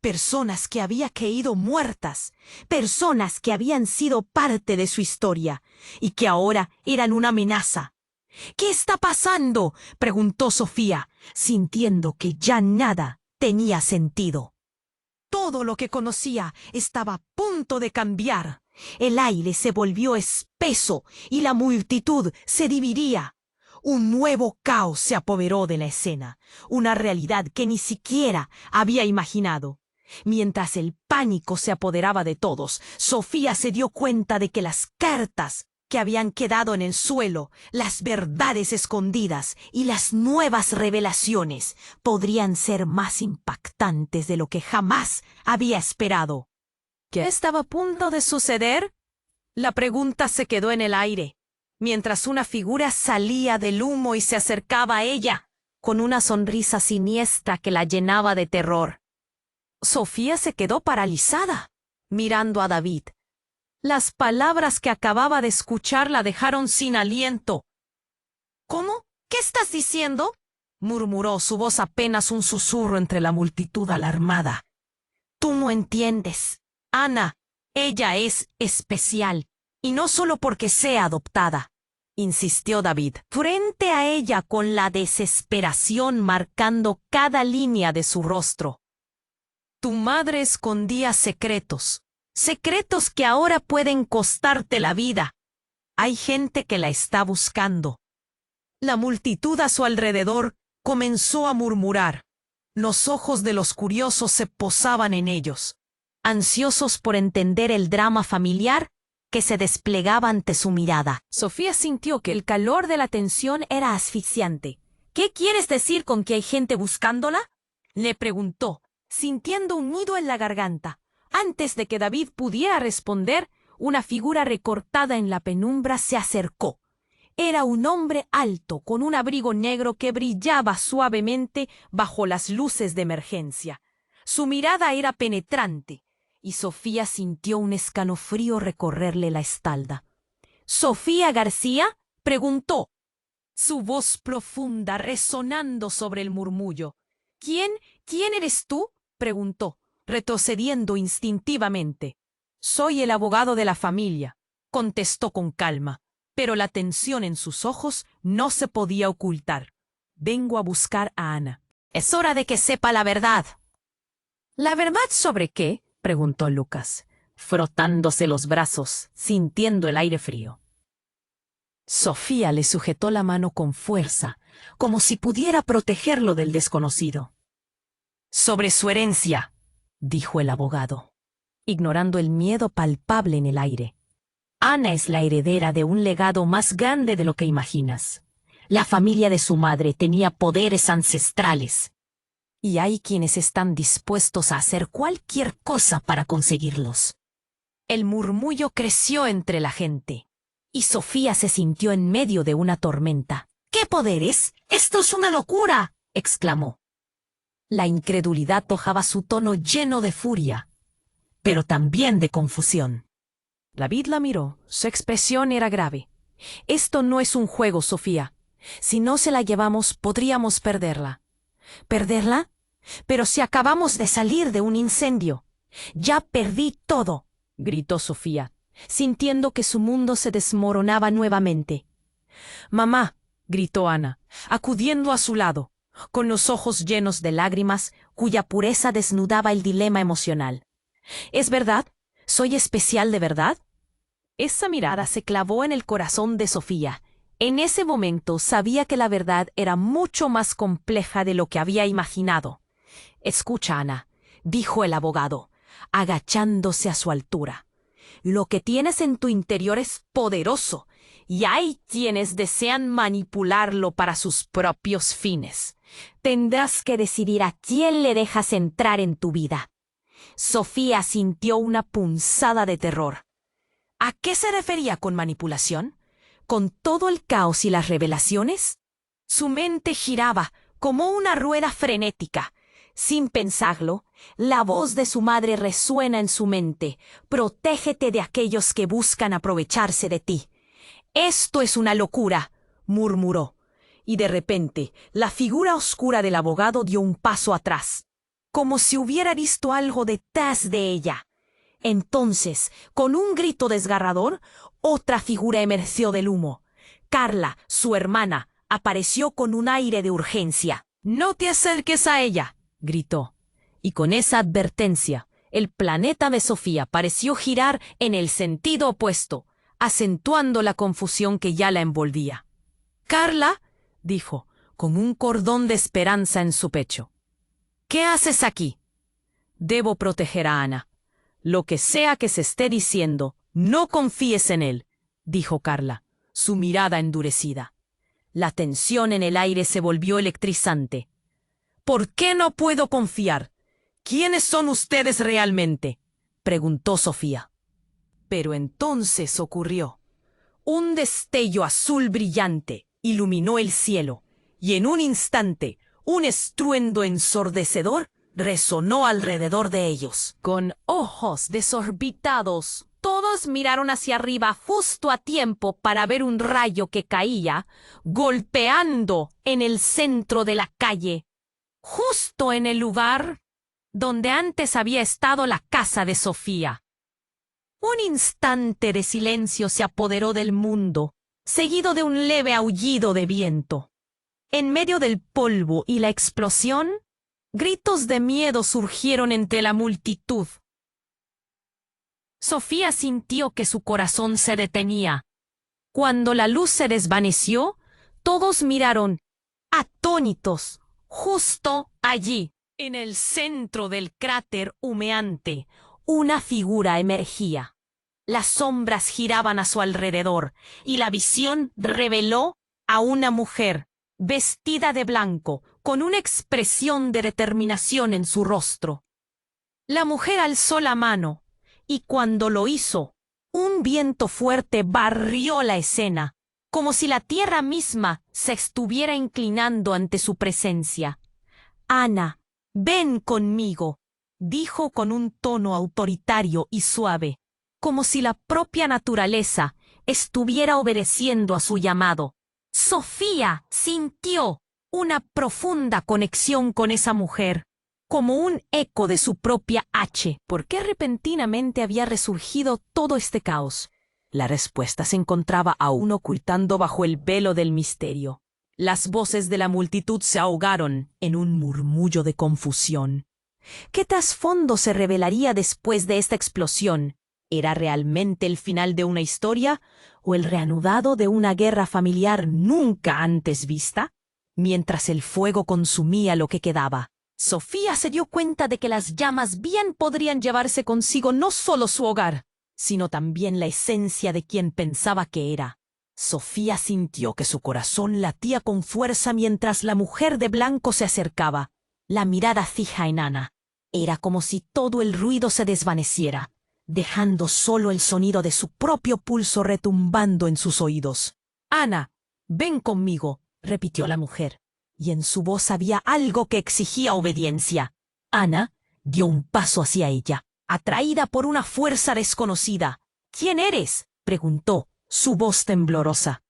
Personas que había creído muertas, personas que habían sido parte de su historia y que ahora eran una amenaza. «¿Qué está pasando?», preguntó Sofía, sintiendo que ya nada tenía sentido. Todo lo que conocía estaba a punto de cambiar. El aire se volvió espeso y la multitud se dividía. Un nuevo caos se apoderó de la escena, una realidad que ni siquiera había imaginado. Mientras el pánico se apoderaba de todos, Sofía se dio cuenta de que las cartas que habían quedado en el suelo, las verdades escondidas y las nuevas revelaciones podrían ser más impactantes de lo que jamás había esperado. ¿Qué estaba a punto de suceder? La pregunta se quedó en el aire, mientras una figura salía del humo y se acercaba a ella, con una sonrisa siniestra que la llenaba de terror. Sofía se quedó paralizada, mirando a David. Las palabras que acababa de escuchar la dejaron sin aliento. «¿Cómo? ¿Qué estás diciendo?», murmuró, su voz apenas un susurro entre la multitud alarmada. «Tú no entiendes. Ana, ella es especial, y no solo porque sea adoptada», insistió David, frente a ella con la desesperación marcando cada línea de su rostro. Tu madre escondía secretos, secretos que ahora pueden costarte la vida. Hay gente que la está buscando. La multitud a su alrededor comenzó a murmurar. Los ojos de los curiosos se posaban en ellos, ansiosos por entender el drama familiar que se desplegaba ante su mirada. Sofía sintió que el calor de la tensión era asfixiante. ¿Qué quieres decir con que hay gente buscándola?, le preguntó, sintiendo un nudo en la garganta. Antes de que David pudiera responder, una figura recortada en la penumbra se acercó. Era un hombre alto, con un abrigo negro que brillaba suavemente bajo las luces de emergencia. Su mirada era penetrante, y Sofía sintió un escalofrío recorrerle la espalda. —¿Sofía García? —preguntó, su voz profunda resonando sobre el murmullo. ¿Quién eres tú? —preguntó, retrocediendo instintivamente. —Soy el abogado de la familia —contestó con calma, pero la tensión en sus ojos no se podía ocultar. Vengo a buscar a Ana. Es hora de que sepa la verdad. —¿La verdad sobre qué? —preguntó Lucas, frotándose los brazos, sintiendo el aire frío. Sofía le sujetó la mano con fuerza, como si pudiera protegerlo del desconocido. —Sobre su herencia —dijo el abogado, ignorando el miedo palpable en el aire. Ana es la heredera de un legado más grande de lo que imaginas. La familia de su madre tenía poderes ancestrales, y hay quienes están dispuestos a hacer cualquier cosa para conseguirlos. El murmullo creció entre la gente, y Sofía se sintió en medio de una tormenta. —¿Qué poderes? ¡Esto es una locura! —exclamó. La incredulidad tojaba su tono lleno de furia, pero también de confusión. David la miró. Su expresión era grave. —Esto no es un juego, Sofía. Si no se la llevamos, podríamos perderla. —¿Perderla? Pero si acabamos de salir de un incendio. —Ya perdí todo —gritó Sofía, sintiendo que su mundo se desmoronaba nuevamente. —Mamá —gritó Ana, acudiendo a su lado, con los ojos llenos de lágrimas, cuya pureza desnudaba el dilema emocional—, ¿es verdad? ¿Soy especial de verdad? Esa mirada se clavó en el corazón de Sofía. En ese momento sabía que la verdad era mucho más compleja de lo que había imaginado. —Escucha, Ana —dijo el abogado, agachándose a su altura—, lo que tienes en tu interior es poderoso, y hay quienes desean manipularlo para sus propios fines. Tendrás que decidir a quién le dejas entrar en tu vida. Sofía sintió una punzada de terror. ¿A qué se refería con manipulación? ¿Con todo el caos y las revelaciones? Su mente giraba como una rueda frenética. Sin pensarlo, la voz de su madre resuena en su mente. Protégete de aquellos que buscan aprovecharse de ti. Esto es una locura, murmuró. Y de repente, la figura oscura del abogado dio un paso atrás, como si hubiera visto algo detrás de ella. Entonces, con un grito desgarrador, otra figura emergió del humo. Carla, su hermana, apareció con un aire de urgencia. —No te acerques a ella —gritó. Y con esa advertencia, el planeta de Sofía pareció girar en el sentido opuesto, acentuando la confusión que ya la envolvía. —Carla —dijo, con un cordón de esperanza en su pecho—, ¿qué haces aquí? —Debo proteger a Ana. —Lo que sea que se esté diciendo, no confíes en él —dijo Carla, su mirada endurecida. La tensión en el aire se volvió electrizante. —¿Por qué no puedo confiar? ¿Quiénes son ustedes realmente? —preguntó Sofía. Pero entonces ocurrió. Un destello azul brillante iluminó el cielo, y en un instante un estruendo ensordecedor resonó alrededor de ellos. Con ojos desorbitados, todos miraron hacia arriba justo a tiempo para ver un rayo que caía, golpeando en el centro de la calle, justo en el lugar donde antes había estado la casa de Sofía. Un instante de silencio se apoderó del mundo, seguido de un leve aullido de viento. En medio del polvo y la explosión, Gritos de miedo surgieron entre la multitud. Sofía sintió que su corazón se detenía. Cuando la luz se desvaneció, todos miraron, atónitos, justo allí, en el centro del cráter humeante, una figura emergía. Las sombras giraban a su alrededor, y la visión reveló a una mujer, vestida de blanco, con una expresión de determinación en su rostro. La mujer alzó la mano, y cuando lo hizo, un viento fuerte barrió la escena, como si la tierra misma se estuviera inclinando ante su presencia. «Ana, ven conmigo», dijo con un tono autoritario y suave, como si la propia naturaleza estuviera obedeciendo a su llamado. Sofía sintió una profunda conexión con esa mujer, como un eco de su propia H. ¿Por qué repentinamente había resurgido todo este caos? La respuesta se encontraba aún ocultando bajo el velo del misterio. Las voces de la multitud se ahogaron en un murmullo de confusión. ¿Qué trasfondo se revelaría después de esta explosión? ¿Era realmente el final de una historia o el reanudado de una guerra familiar nunca antes vista? Mientras el fuego consumía lo que quedaba, Sofía se dio cuenta de que las llamas bien podrían llevarse consigo no solo su hogar, sino también la esencia de quien pensaba que era. Sofía sintió que su corazón latía con fuerza mientras la mujer de blanco se acercaba, la mirada fija en Ana. Era como si todo el ruido se desvaneciera, dejando solo el sonido de su propio pulso retumbando en sus oídos. «Ana, ven conmigo», repitió la mujer, y en su voz había algo que exigía obediencia. Ana dio un paso hacia ella, atraída por una fuerza desconocida. «¿Quién eres?», preguntó, su voz temblorosa.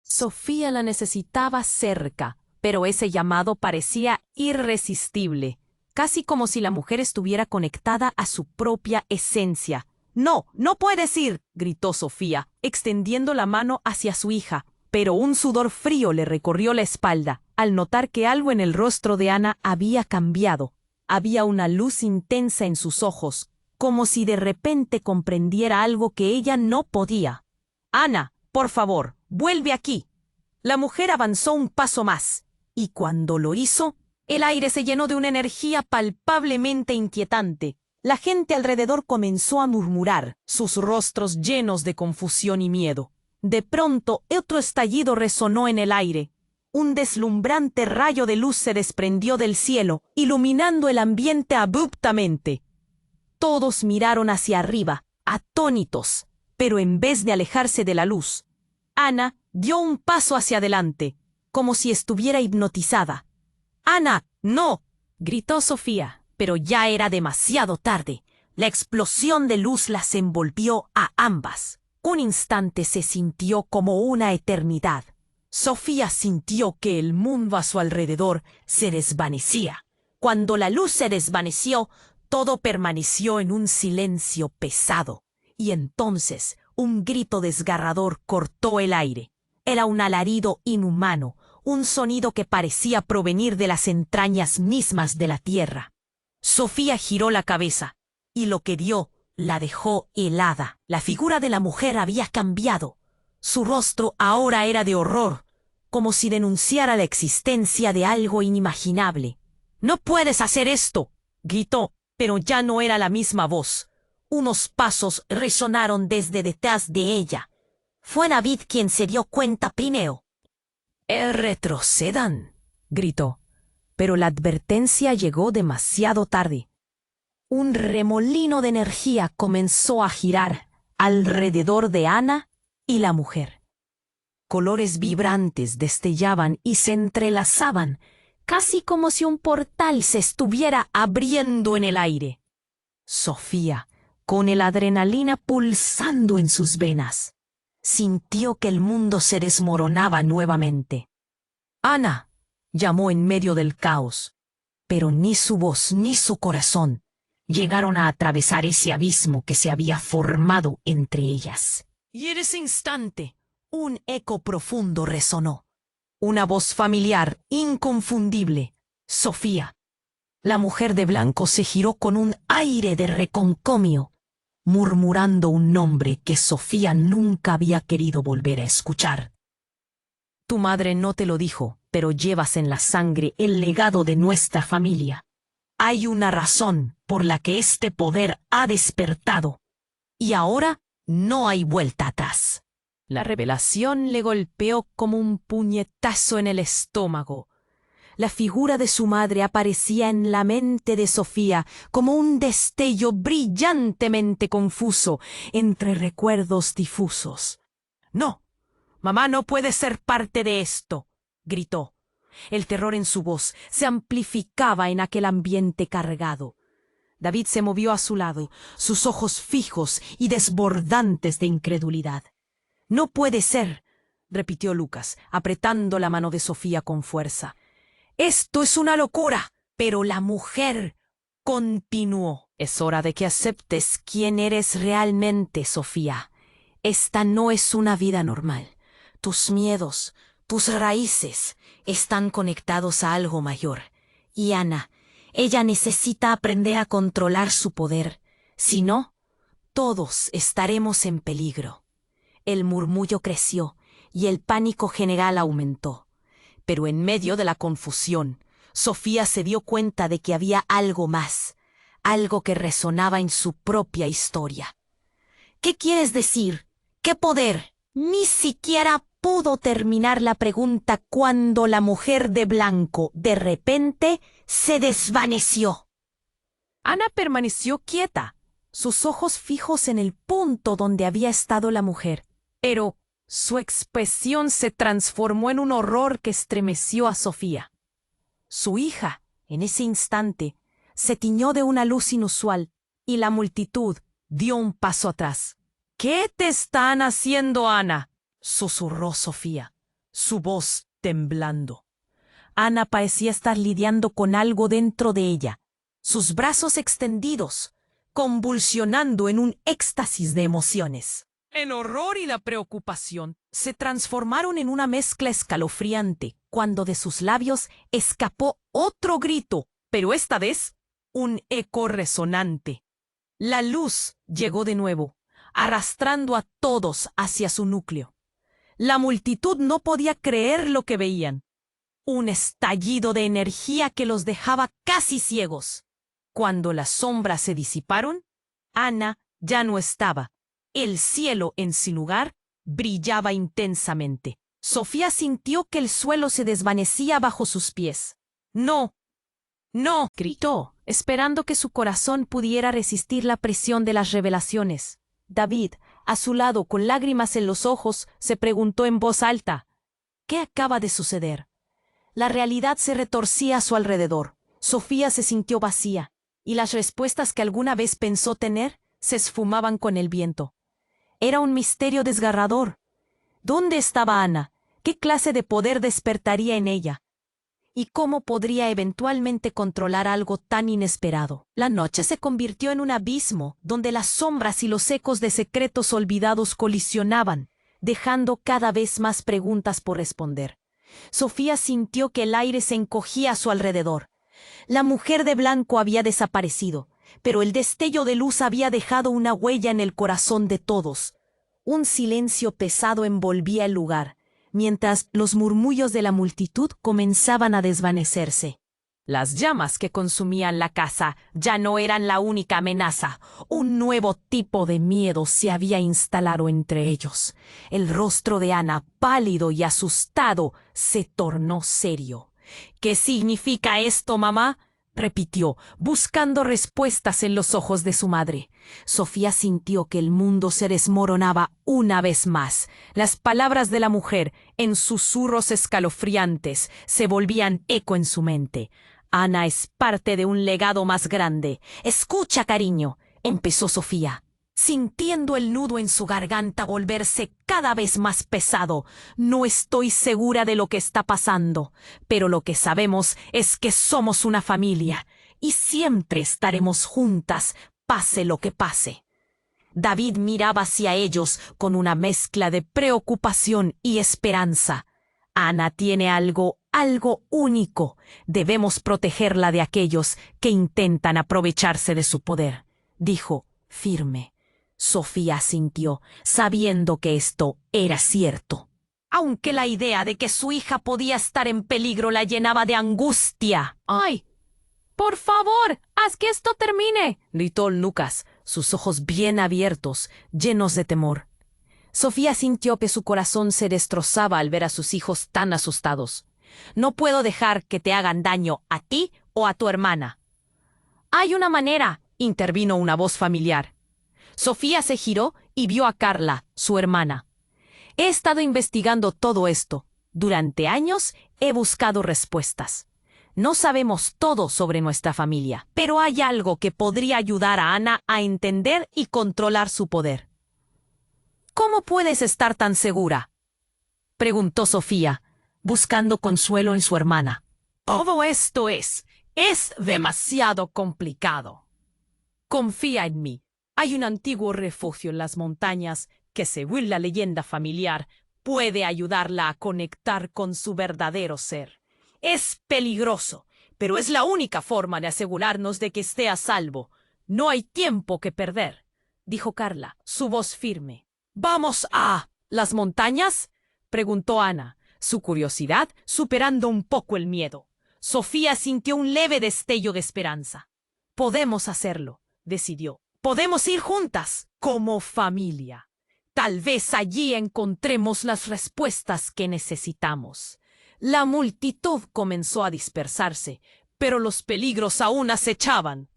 Sofía la necesitaba cerca, pero ese llamado parecía irresistible, casi como si la mujer estuviera conectada a su propia esencia. «No, no puedes ir», gritó Sofía, extendiendo la mano hacia su hija, pero un sudor frío le recorrió la espalda al notar que algo en el rostro de Ana había cambiado. Había una luz intensa en sus ojos, como si de repente comprendiera algo que ella no podía. «Ana, por favor, vuelve aquí». La mujer avanzó un paso más, y cuando lo hizo, el aire se llenó de una energía palpablemente inquietante. La gente alrededor comenzó a murmurar, sus rostros llenos de confusión y miedo. De pronto, otro estallido resonó en el aire. Un deslumbrante rayo de luz se desprendió del cielo, iluminando el ambiente abruptamente. Todos miraron hacia arriba, atónitos, pero en vez de alejarse de la luz, Ana dio un paso hacia adelante, como si estuviera hipnotizada. «Ana, no», gritó Sofía, pero ya era demasiado tarde. La explosión de luz las envolvió a ambas. Un instante se sintió como una eternidad. Sofía sintió que el mundo a su alrededor se desvanecía. Cuando la luz se desvaneció, todo permaneció en un silencio pesado. Y entonces un grito desgarrador cortó el aire. Era un alarido inhumano, un sonido que parecía provenir de las entrañas mismas de la tierra. Sofía giró la cabeza, y lo que vio la dejó helada. La figura de la mujer había cambiado. Su rostro ahora era de horror, como si denunciara la existencia de algo inimaginable. «No puedes hacer esto», gritó, pero ya no era la misma voz. Unos pasos resonaron desde detrás de ella. Fue David quien se dio cuenta primero. «Retrocedan», gritó, pero la advertencia llegó demasiado tarde. Un remolino de energía comenzó a girar alrededor de Ana y la mujer. Colores vibrantes destellaban y se entrelazaban, casi como si un portal se estuviera abriendo en el aire. Sofía, con la adrenalina pulsando en sus venas, sintió que el mundo se desmoronaba nuevamente. «Ana», llamó en medio del caos, pero ni su voz ni su corazón llegaron a atravesar ese abismo que se había formado entre ellas. Y en ese instante, un eco profundo resonó. Una voz familiar, inconfundible. Sofía. La mujer de blanco se giró con un aire de reconcomio, murmurando un nombre que Sofía nunca había querido volver a escuchar. Tu madre no te lo dijo, pero llevas en la sangre el legado de nuestra familia. Hay una razón por la que este poder ha despertado, y ahora no hay vuelta atrás. La revelación le golpeó como un puñetazo en el estómago. La figura de su madre aparecía en la mente de Sofía como un destello brillantemente confuso entre recuerdos difusos. «No, mamá no puede ser parte de esto», gritó. El terror en su voz se amplificaba en aquel ambiente cargado. David se movió a su lado, sus ojos fijos y desbordantes de incredulidad. «No puede ser», repitió Lucas, apretando la mano de Sofía con fuerza. «Esto es una locura». Pero la mujer continuó. «Es hora de que aceptes quién eres realmente, Sofía. Esta no es una vida normal. Tus miedos, tus raíces, están conectados a algo mayor. Y Ana, ella necesita aprender a controlar su poder. Si no, todos estaremos en peligro». El murmullo creció y el pánico general aumentó. Pero en medio de la confusión, Sofía se dio cuenta de que había algo más, algo que resonaba en su propia historia. «¿Qué quieres decir? ¿Qué poder?». Ni siquiera pudo terminar la pregunta cuando la mujer de blanco, de repente, se desvaneció. Ana permaneció quieta, sus ojos fijos en el punto donde había estado la mujer. Pero su expresión se transformó en un horror que estremeció a Sofía. Su hija, en ese instante, se tiñó de una luz inusual y la multitud dio un paso atrás. «¿Qué te están haciendo, Ana?», susurró Sofía, su voz temblando. Ana parecía estar lidiando con algo dentro de ella, sus brazos extendidos, convulsionando en un éxtasis de emociones. El horror y la preocupación se transformaron en una mezcla escalofriante cuando de sus labios escapó otro grito, pero esta vez un eco resonante. La luz llegó de nuevo, arrastrando a todos hacia su núcleo. La multitud no podía creer lo que veían. Un estallido de energía que los dejaba casi ciegos. Cuando las sombras se disiparon, Ana ya no estaba. El cielo, en su lugar, brillaba intensamente. Sofía sintió que el suelo se desvanecía bajo sus pies. «No, no», gritó, esperando que su corazón pudiera resistir la presión de las revelaciones. David, a su lado, con lágrimas en los ojos, se preguntó en voz alta: «¿Qué acaba de suceder?». La realidad se retorcía a su alrededor. Sofía se sintió vacía, y las respuestas que alguna vez pensó tener se esfumaban con el viento. Era un misterio desgarrador. ¿Dónde estaba Ana? ¿Qué clase de poder despertaría en ella? ¿Y cómo podría eventualmente controlar algo tan inesperado? La noche se convirtió en un abismo donde las sombras y los ecos de secretos olvidados colisionaban, dejando cada vez más preguntas por responder. Sofía sintió que el aire se encogía a su alrededor. La mujer de blanco había desaparecido, pero el destello de luz había dejado una huella en el corazón de todos. Un silencio pesado envolvía el lugar, mientras los murmullos de la multitud comenzaban a desvanecerse. Las llamas que consumían la casa ya no eran la única amenaza. Un nuevo tipo de miedo se había instalado entre ellos. El rostro de Ana, pálido y asustado, se tornó serio. «¿Qué significa esto, mamá?», repitió, buscando respuestas en los ojos de su madre. Sofía sintió que el mundo se desmoronaba una vez más. Las palabras de la mujer, en susurros escalofriantes, se volvían eco en su mente. «Ana es parte de un legado más grande. Escucha, cariño», empezó Sofía, sintiendo el nudo en su garganta volverse cada vez más pesado. «No estoy segura de lo que está pasando, pero lo que sabemos es que somos una familia y siempre estaremos juntas, pase lo que pase». David miraba hacia ellos con una mezcla de preocupación y esperanza. «Ana tiene algo algo único. Debemos protegerla de aquellos que intentan aprovecharse de su poder, dijo, firme. Sofía asintió, sabiendo que esto era cierto. Aunque la idea de que su hija podía estar en peligro la llenaba de angustia. ¡Ay! ¡Por favor, haz que esto termine!, gritó Lucas, sus ojos bien abiertos, llenos de temor. Sofía sintió que su corazón se destrozaba al ver a sus hijos tan asustados. No puedo dejar que te hagan daño a ti o a tu hermana. Hay una manera, intervino una voz familiar. Sofía se giró y vio a Carla, su hermana. He estado investigando todo esto. Durante años he buscado respuestas. No sabemos todo sobre nuestra familia, pero hay algo que podría ayudar a Ana a entender y controlar su poder. ¿Cómo puedes estar tan segura?, preguntó Sofía, buscando consuelo en su hermana. Todo esto es demasiado complicado. Confía en mí. Hay un antiguo refugio en las montañas que, según la leyenda familiar, puede ayudarla a conectar con su verdadero ser. Es peligroso, pero es la única forma de asegurarnos de que esté a salvo. No hay tiempo que perder, dijo Carla, su voz firme. ¿Vamos a las montañas?, preguntó Ana, su curiosidad superando un poco el miedo. Sofía sintió un leve destello de esperanza. Podemos hacerlo, decidió. Podemos ir juntas, como familia. Tal vez allí encontremos las respuestas que necesitamos. La multitud comenzó a dispersarse, pero los peligros aún acechaban.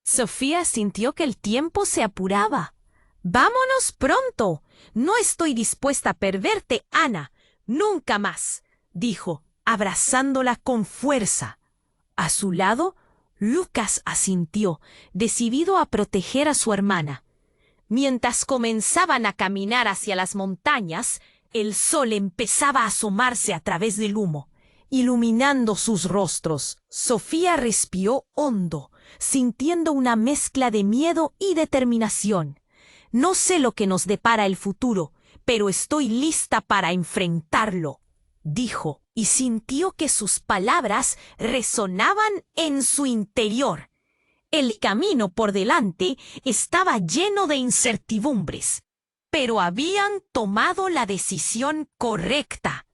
Sofía sintió que el tiempo se apuraba. ¡Vámonos pronto! No estoy dispuesta a perderte, Ana. Nunca más, dijo, abrazándola con fuerza. A su lado, Lucas asintió, decidido a proteger a su hermana. Mientras comenzaban a caminar hacia las montañas, el sol empezaba a asomarse a través del humo, iluminando sus rostros. Sofía respiró hondo, sintiendo una mezcla de miedo y determinación. No sé lo que nos depara el futuro, pero estoy lista para enfrentarlo, dijo, y sintió que sus palabras resonaban en su interior. El camino por delante estaba lleno de incertidumbres, pero habían tomado la decisión correcta.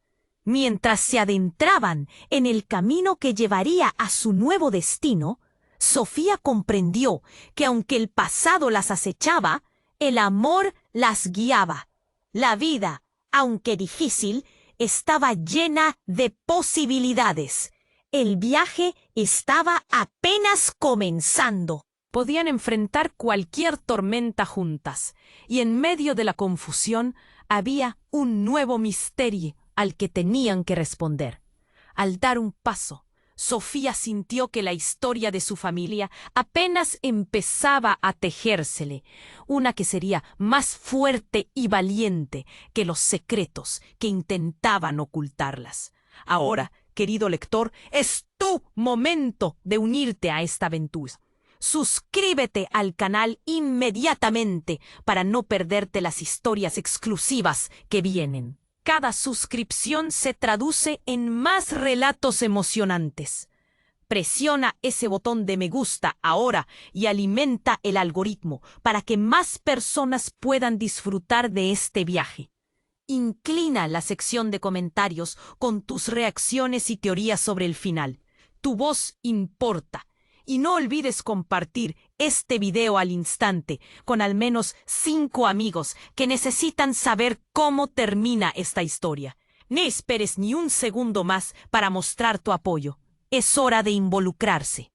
Mientras se adentraban en el camino que llevaría a su nuevo destino, Sofía comprendió que aunque el pasado las acechaba, el amor las guiaba. La vida, aunque difícil, estaba llena de posibilidades. El viaje estaba apenas comenzando. Podían enfrentar cualquier tormenta juntas, y en medio de la confusión había un nuevo misterio al que tenían que responder. Al dar un paso, Sofía sintió que la historia de su familia apenas empezaba a tejérsele, una que sería más fuerte y valiente que los secretos que intentaban ocultarlas. Ahora, querido lector, es tu momento de unirte a esta aventura. Suscríbete al canal inmediatamente para no perderte las historias exclusivas que vienen. Cada suscripción se traduce en más relatos emocionantes. Presiona ese botón de me gusta ahora y alimenta el algoritmo para que más personas puedan disfrutar de este viaje. Inclina la sección de comentarios con tus reacciones y teorías sobre el final. Tu voz importa. Y no olvides compartir este video al instante con al menos 5 amigos que necesitan saber cómo termina esta historia. No esperes ni un segundo más para mostrar tu apoyo. Es hora de involucrarse.